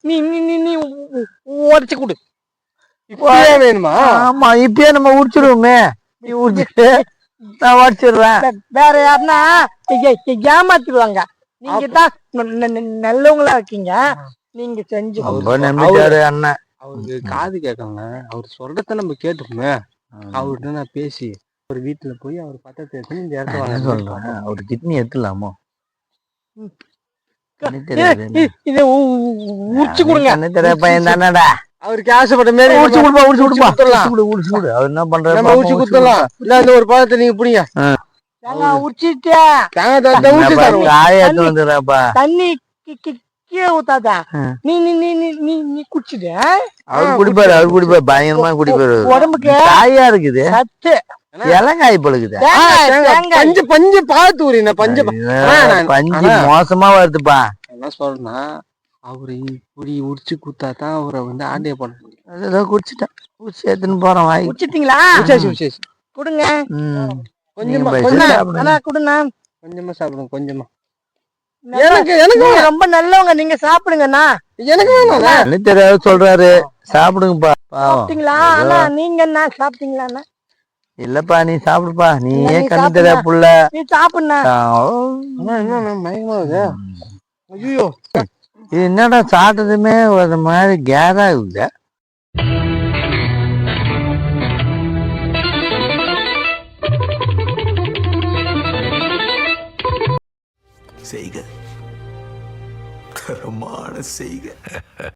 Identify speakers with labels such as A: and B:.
A: நீ நீ நீ நீ உடச்சு கொடு.
B: இப்பயே வேணுமா?
C: ஆமா இப்பயே நம்ம உடிச்சிடுவோமே. நீ உடிச்சிட்டு நான் உடச்சிடுறேன்.
A: வேற யாருன்னா ஏமாத்திடுவாங்க. நீங்க தான் நல்லவங்களா இருக்கீங்க. நீங்க செஞ்சு
C: ரொம்ப நம்பிட்டாரு அண்ணன்.
B: அவருக்கு காது கேட்கங்க. அவர் சொல்றத நம்ம கேட்டுப்போமே. அவர்கிட்ட நான் பேசி ஒரு வீட்டுல போய் அவர் பத்திரத்தை எடுத்து இந்த இடத்த வாங்க
C: சொல்றேன். அவரு கிட்னி எடுத்துலாமோ?
A: இதை உடிச்சு கொடுங்க.
C: பையன் தானடா.
B: அவருக்கு ஆசைப்பட்ட மாதிரி
C: உடிச்சு கொடுப்பா, உடிச்சு கொடுப்பா, உடிச்சு கொடு. அவர் என்ன பண்றாரு?
B: நம்ம உடிச்சு கொடுத்துடலாம். இல்ல இந்த ஒரு பழத்தை நீங்க புடிங்க.
A: தண்ணி கீழே ஊத்தாதா. நீ நீ நீ நீ நீ நீ குடிச்சிடு.
C: அவர் குடிப்பாரு, அவர் குடிப்பாரு, பயங்கரமா குடிப்பாரு.
A: உடம்புக்கு
C: காயா இருக்குது,
A: சத்து
C: இளங்காய் பழுகுது.
B: பஞ்சு பஞ்சு பார்த்து ஊறின பஞ்சு
C: பஞ்சு மோசமா வருதுப்பா.
B: என்ன சொல்றேன்னா அவரு இப்படி உடிச்சு குத்தாதான் அவரை வந்து ஆண்டிய பண்ண முடியும்.
C: ஏதோ குடிச்சிட்டேன், குடிச்சு எடுத்துன்னு போறேன். வாங்கி
A: குடிச்சிட்டீங்களா? கொடுங்க
B: கொஞ்சமா
A: கொடுங்க.
B: கொஞ்சமா சாப்பிடுங்க. கொஞ்சமா
A: எனக்கு எனக்கு ரொம்ப நல்லவங்க. நீங்க சாப்பிடுங்கண்ணா.
B: எனக்கு வேணும்
C: தெரியாது சொல்றாரு. சாப்பிடுங்கப்பா.
A: சாப்பிட்டீங்களா? அண்ணா நீங்க என்ன சாப்பிட்டீங்களா?
C: இல்லப்பா நீ சாப்பிடுப்பா. நீ ஏன் கண்ணு தெரியா புள்ள?
A: நீ சாப்பிடுண்ணா.
B: ஐயோ
C: இது என்னடா சாப்பிட்டதுமே ஒரு மாதிரி கேரா இருக்குது.